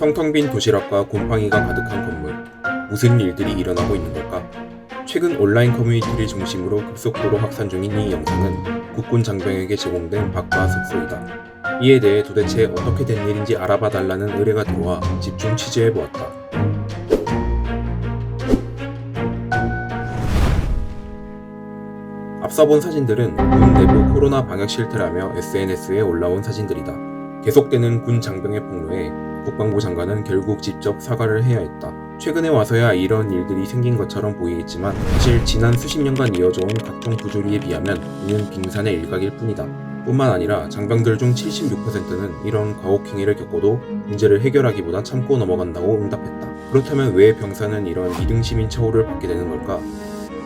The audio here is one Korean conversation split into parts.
텅텅 빈 도시락과 곰팡이가 가득한 건물. 무슨 일들이 일어나고 있는 걸까? 최근 온라인 커뮤니티를 중심으로 급속도로 확산 중인 이 영상은 국군 장병에게 제공된 박과 숙소이다. 이에 대해 도대체 어떻게 된 일인지 알아봐 달라는 의뢰가 들어와 집중 취재해보았다. 앞서 본 사진들은 군 내부 코로나 방역 실태라며 SNS에 올라온 사진들이다. 계속되는 군 장병의 폭로에 국방부 장관은 결국 직접 사과를 해야 했다. 최근에 와서야 이런 일들이 생긴 것처럼 보이겠지만 사실 지난 수십 년간 이어져온 각종 부조리에 비하면 이는 빙산의 일각일 뿐이다. 뿐만 아니라 장병들 중 76%는 이런 가혹행위를 겪고도 문제를 해결하기보다 참고 넘어간다고 응답했다. 그렇다면 왜 병사는 이런 2등 시민 처우를 받게 되는 걸까?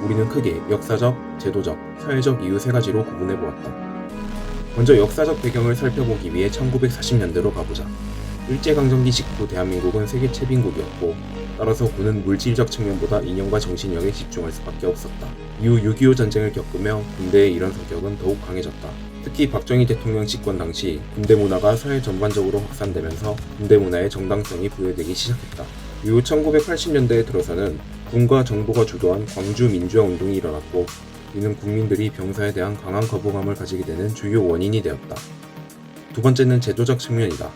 우리는 크게 역사적, 제도적, 사회적 이유 세 가지로 구분해 보았다. 먼저 역사적 배경을 살펴보기 위해 1940년대로 가보자. 일제강점기 직후 대한민국은 세계 채빈국이었고 따라서 군은 물질적 측면보다 이념과 정신력에 집중할 수밖에 없었다. 이후 6.25 전쟁을 겪으며 군대의 이런 성격은 더욱 강해졌다. 특히 박정희 대통령 집권 당시 군대 문화가 사회 전반적으로 확산되면서 군대 문화의 정당성이 부여되기 시작했다. 이후 1980년대에 들어서는 군과 정부가 주도한 광주 민주화 운동이 일어났고 이는 국민들이 병사에 대한 강한 거부감을 가지게 되는 주요 원인이 되었다. 두 번째는 제도적 측면이다.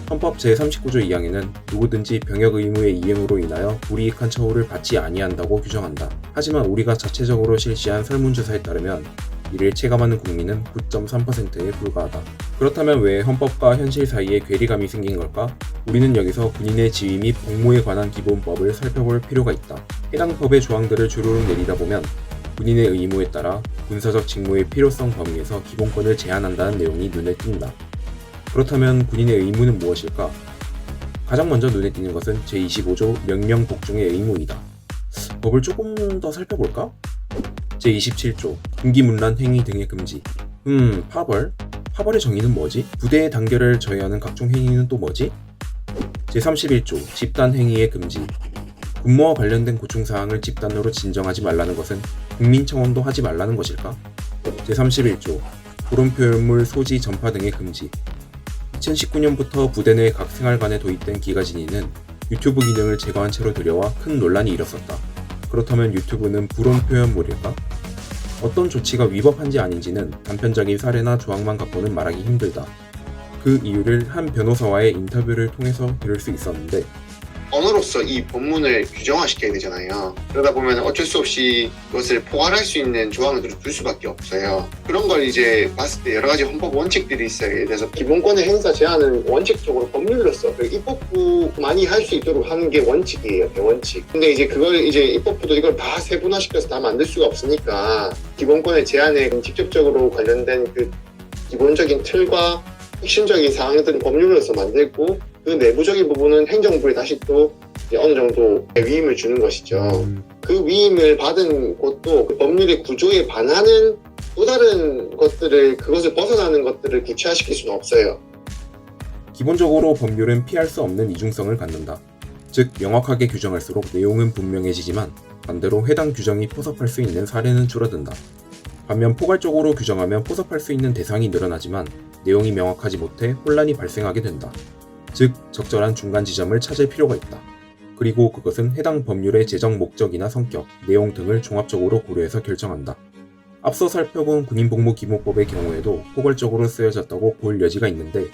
헌법 제39조 2항에는 누구든지 병역 의무의 이행으로 인하여 불이익한 처우를 받지 아니한다고 규정한다. 하지만 우리가 자체적으로 실시한 설문조사에 따르면 이를 체감하는 국민은 9.3%에 불과하다. 그렇다면 왜 헌법과 현실 사이에 괴리감이 생긴 걸까? 우리는 여기서 군인의 지위 및 복무에 관한 기본법을 살펴볼 필요가 있다. 해당 법의 조항들을 주르륵 내리다 보면 군인의 의무에 따라 군사적 직무의 필요성 범위에서 기본권을 제한한다는 내용이 눈에 띈다. 그렇다면 군인의 의무는 무엇일까? 가장 먼저 눈에 띄는 것은 제25조 명령 복종의 의무이다. 법을 조금 더 살펴볼까? 제27조 군기문란 행위 등의 금지. 파벌? 파벌의 정의는 뭐지? 부대의 단결을 저해하는 각종 행위는 또 뭐지? 제31조 집단 행위의 금지. 군무와 관련된 고충사항을 집단으로 진정하지 말라는 것은 국민청원도 하지 말라는 것일까? 제31조 불온표현물 소지 전파 등의 금지. 2019년부터 부대 내 각 생활관에 도입된 기가진이는 유튜브 기능을 제거한 채로 들여와 큰 논란이 일었었다. 그렇다면 유튜브는 불온표현물일까? 어떤 조치가 위법한지 아닌지는 단편적인 사례나 조항만 갖고는 말하기 힘들다. 그 이유를 한 변호사와의 인터뷰를 통해서 들을 수 있었는데 언어로서 이 법문을 규정화시켜야 되잖아요. 그러다 보면 어쩔 수 없이 그것을 포괄할 수 있는 조항들을 둘 수밖에 없어요. 그런 걸 이제 봤을 때 여러 가지 헌법 원칙들이 있어요. 예를 들어서 기본권의 행사 제한은 원칙적으로 법률로서 입법부만이 할 수 있도록 하는 게 원칙이에요. 대원칙. 근데 이제 그걸 이제 입법부도 이걸 다 세분화시켜서 다 만들 수가 없으니까 기본권의 제한에 직접적으로 관련된 그 기본적인 틀과 핵심적인 사항들은 법률로서 만들고 그 내부적인 부분은 행정부에 다시 또 어느 정도 위임을 주는 것이죠. 그 위임을 받은 곳도 그 법률의 구조에 반하는 또 다른 것들을 그것을 벗어나는 것들을 구체화시킬 수는 없어요. 기본적으로 법률은 피할 수 없는 이중성을 갖는다. 즉 명확하게 규정할수록 내용은 분명해지지만 반대로 해당 규정이 포섭할 수 있는 사례는 줄어든다. 반면 포괄적으로 규정하면 포섭할 수 있는 대상이 늘어나지만 내용이 명확하지 못해 혼란이 발생하게 된다. 즉 적절한 중간 지점을 찾을 필요가 있다. 그리고 그것은 해당 법률의 제정 목적이나 성격, 내용 등을 종합적으로 고려해서 결정한다. 앞서 살펴본 군인복무기본법의 경우에도 포괄적으로 쓰여졌다고 볼 여지가 있는데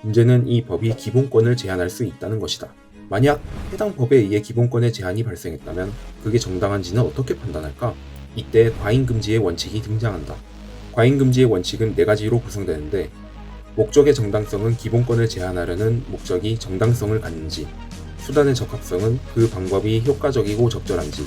문제는 이 법이 기본권을 제한할 수 있다는 것이다. 만약 해당 법에 의해 기본권의 제한이 발생했다면 그게 정당한지는 어떻게 판단할까? 이때 과잉금지의 원칙이 등장한다. 과잉금지의 원칙은 4가지로 구성되는데 목적의 정당성은 기본권을 제한하려는 목적이 정당성을 갖는지, 수단의 적합성은 그 방법이 효과적이고 적절한지,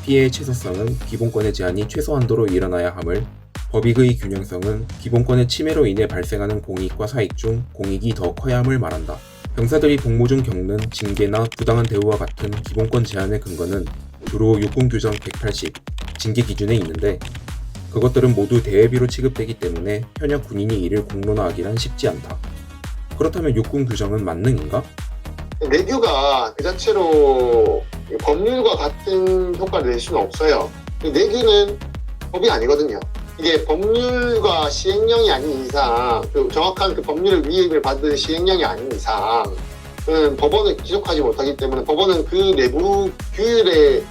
피해의 최소성은 기본권의 제한이 최소한도로 일어나야 함을, 법익의 균형성은 기본권의 침해로 인해 발생하는 공익과 사익 중 공익이 더 커야 함을 말한다. 병사들이 복무 중 겪는 징계나 부당한 대우와 같은 기본권 제한의 근거는 주로 육군규정 180, 징계 기준에 있는데 그것들은 모두 대회비로 취급되기 때문에 현역 군인이 이를 공론화하기란 쉽지 않다. 그렇다면 육군 규정은 만능인가? 내규가 그 자체로 법률과 같은 효과를 낼 수는 없어요. 내규는 법이 아니거든요. 이게 법률과 시행령이 아닌 이상, 정확한 그 법률의 위임을 받은 시행령이 아닌 이상 법원을 기속하지 못하기 때문에 법원은 그 내부 규율에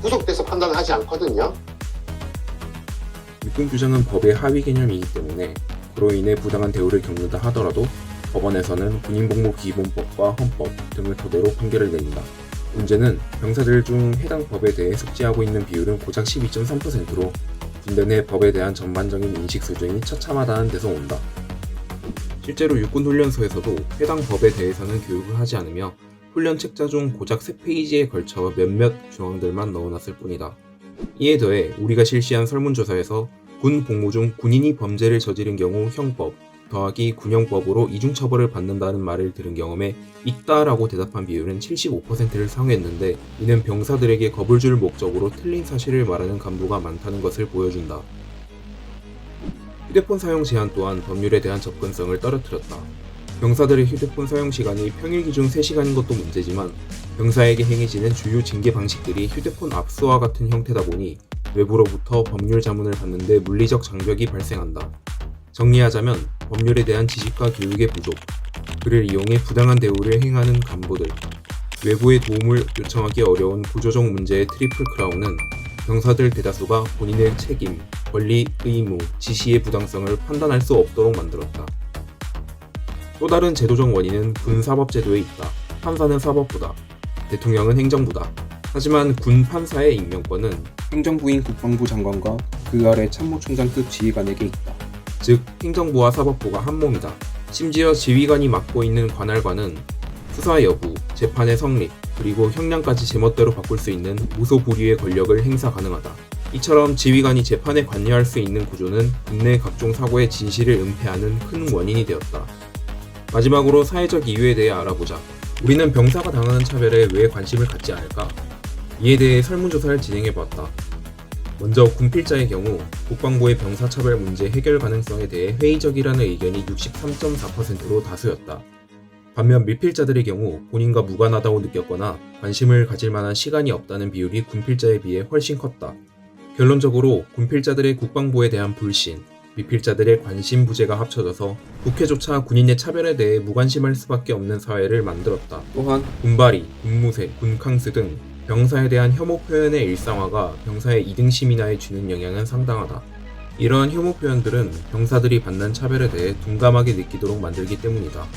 구속돼서 판단을 하지 않거든요. 육군 규정은 법의 하위 개념이기 때문에 그로 인해 부당한 대우를 겪는다 하더라도 법원에서는 군인복무기본법과 헌법 등을 토대로 판결을 내린다. 문제는 병사들 중 해당 법에 대해 숙지하고 있는 비율은 고작 12.3%로 군대 내 법에 대한 전반적인 인식 수준이 처참하다는 데서 온다. 실제로 육군훈련소에서도 해당 법에 대해서는 교육을 하지 않으며 훈련 책자 중 고작 3페이지에 걸쳐 몇몇 조항들만 넣어놨을 뿐이다. 이에 더해 우리가 실시한 설문조사에서 군 복무 중 군인이 범죄를 저지른 경우 형법 더하기 군형법으로 이중처벌을 받는다는 말을 들은 경험에 있다라고 대답한 비율은 75%를 상회했는데 이는 병사들에게 겁을 줄 목적으로 틀린 사실을 말하는 간부가 많다는 것을 보여준다. 휴대폰 사용 제한 또한 법률에 대한 접근성을 떨어뜨렸다. 병사들의 휴대폰 사용 시간이 평일 기준 3시간인 것도 문제지만 병사에게 행해지는 주요 징계 방식들이 휴대폰 압수와 같은 형태다 보니 외부로부터 법률 자문을 받는데 물리적 장벽이 발생한다. 정리하자면 법률에 대한 지식과 교육의 부족, 그를 이용해 부당한 대우를 행하는 간부들, 외부의 도움을 요청하기 어려운 구조적 문제의 트리플 크라운은 병사들 대다수가 본인의 책임, 권리, 의무, 지시의 부당성을 판단할 수 없도록 만들었다. 또 다른 제도적 원인은 군사법제도에 있다. 판사는 사법부다. 대통령은 행정부다. 하지만 군 판사의 임명권은 행정부인 국방부 장관과 그 아래 참모총장급 지휘관에게 있다. 즉 행정부와 사법부가 한몸이다. 심지어 지휘관이 맡고 있는 관할관은 수사 여부, 재판의 성립, 그리고 형량까지 제멋대로 바꿀 수 있는 무소불위의 권력을 행사 가능하다. 이처럼 지휘관이 재판에 관여할 수 있는 구조는 국내 각종 사고의 진실을 은폐하는 큰 원인이 되었다. 마지막으로 사회적 이유에 대해 알아보자. 우리는 병사가 당하는 차별에 왜 관심을 갖지 않을까? 이에 대해 설문조사를 진행해보았다. 먼저 군필자의 경우 국방부의 병사차별 문제 해결 가능성에 대해 회의적이라는 의견이 63.4%로 다수였다. 반면 미필자들의 경우 본인과 무관하다고 느꼈거나 관심을 가질 만한 시간이 없다는 비율이 군필자에 비해 훨씬 컸다. 결론적으로 군필자들의 국방부에 대한 불신, 미필자들의 관심 부재가 합쳐져서 국회조차 군인의 차별에 대해 무관심할 수밖에 없는 사회를 만들었다. 또한 군발이, 군무새, 군캉스 등 병사에 대한 혐오 표현의 일상화가 병사의 이등심이나에 주는 영향은 상당하다. 이러한 혐오 표현들은 병사들이 받는 차별에 대해 둔감하게 느끼도록 만들기 때문이다.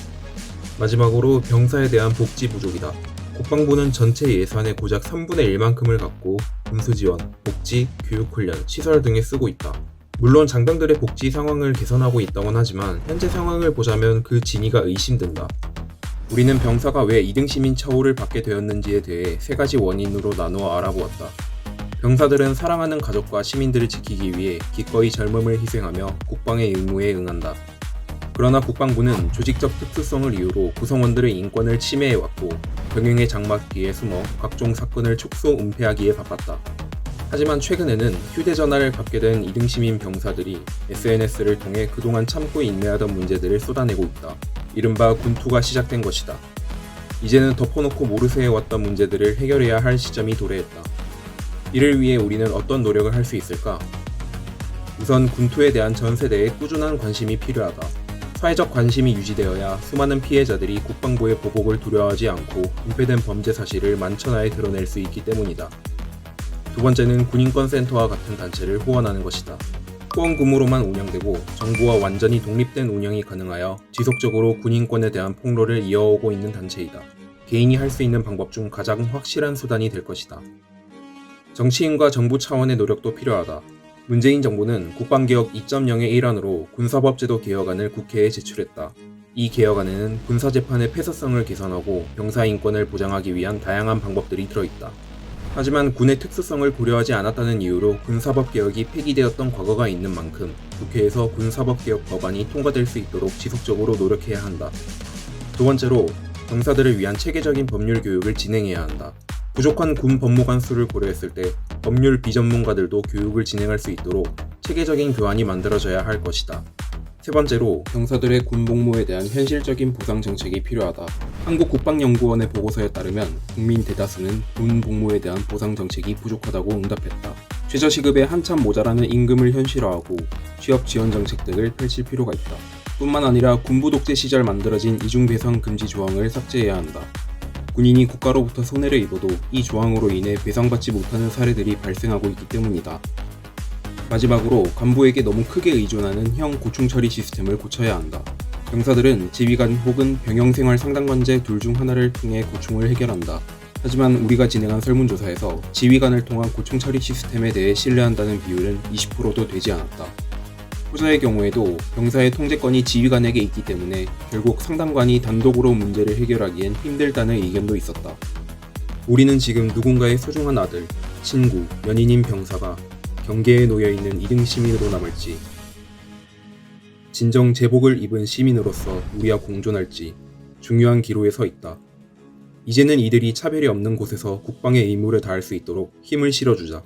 마지막으로 병사에 대한 복지 부족이다. 국방부는 전체 예산의 고작 3분의 1만큼을 갖고 군수지원, 복지, 교육훈련, 시설 등에 쓰고 있다. 물론 장병들의 복지 상황을 개선하고 있다곤 하지만 현재 상황을 보자면 그 진위가 의심된다. 우리는 병사가 왜 이등시민 처우를 받게 되었는지에 대해 3가지 원인으로 나누어 알아보았다. 병사들은 사랑하는 가족과 시민들을 지키기 위해 기꺼이 젊음을 희생하며 국방의 의무에 응한다. 그러나 국방부는 조직적 특수성을 이유로 구성원들의 인권을 침해해왔고 병행의 장막 뒤에 숨어 각종 사건을 촉소 은폐하기에 바빴다. 하지만 최근에는 휴대전화를 갖게 된 이등시민 병사들이 SNS를 통해 그동안 참고 인내하던 문제들을 쏟아내고 있다. 이른바 군투가 시작된 것이다. 이제는 덮어놓고 모르쇠해왔던 문제들을 해결해야 할 시점이 도래했다. 이를 위해 우리는 어떤 노력을 할 수 있을까? 우선 군투에 대한 전 세대의 꾸준한 관심이 필요하다. 사회적 관심이 유지되어야 수많은 피해자들이 국방부의 보복을 두려워하지 않고 은폐된 범죄 사실을 만천하에 드러낼 수 있기 때문이다. 두 번째는 군인권센터와 같은 단체를 후원하는 것이다. 후원 금으로만 운영되고 정부와 완전히 독립된 운영이 가능하여 지속적으로 군인권에 대한 폭로를 이어오고 있는 단체이다. 개인이 할 수 있는 방법 중 가장 확실한 수단이 될 것이다. 정치인과 정부 차원의 노력도 필요하다. 문재인 정부는 국방개혁 2.0의 일환으로 군사법제도 개혁안을 국회에 제출했다. 이 개혁안에는 군사재판의 폐쇄성을 개선하고 병사 인권을 보장하기 위한 다양한 방법들이 들어있다. 하지만 군의 특수성을 고려하지 않았다는 이유로 군사법 개혁이 폐기되었던 과거가 있는 만큼 국회에서 군사법 개혁 법안이 통과될 수 있도록 지속적으로 노력해야 한다. 두 번째로 병사들을 위한 체계적인 법률 교육을 진행해야 한다. 부족한 군 법무관 수를 고려했을 때 법률 비전문가들도 교육을 진행할 수 있도록 체계적인 교환이 만들어져야 할 것이다. 세 번째로 병사들의 군 복무에 대한 현실적인 보상 정책이 필요하다. 한국국방연구원의 보고서에 따르면 국민 대다수는 군 복무에 대한 보상 정책이 부족하다고 응답했다. 최저시급에 한참 모자라는 임금을 현실화하고 취업 지원 정책 등을 펼칠 필요가 있다. 뿐만 아니라 군부 독재 시절 만들어진 이중 배상 금지 조항을 삭제해야 한다. 군인이 국가로부터 손해를 입어도 이 조항으로 인해 배상받지 못하는 사례들이 발생하고 있기 때문이다. 마지막으로 간부에게 너무 크게 의존하는 형 고충 처리 시스템을 고쳐야 한다. 병사들은 지휘관 혹은 병영생활 상담관제 둘 중 하나를 통해 고충을 해결한다. 하지만 우리가 진행한 설문조사에서 지휘관을 통한 고충 처리 시스템에 대해 신뢰한다는 비율은 20%도 되지 않았다. 후자의 경우에도 병사의 통제권이 지휘관에게 있기 때문에 결국 상담관이 단독으로 문제를 해결하기엔 힘들다는 의견도 있었다. 우리는 지금 누군가의 소중한 아들, 친구, 연인인 병사가 경계에 놓여있는 2등 시민으로 남을지, 진정 제복을 입은 시민으로서 우리와 공존할지 중요한 기로에 서 있다. 이제는 이들이 차별이 없는 곳에서 국방의 의무를 다할 수 있도록 힘을 실어주자.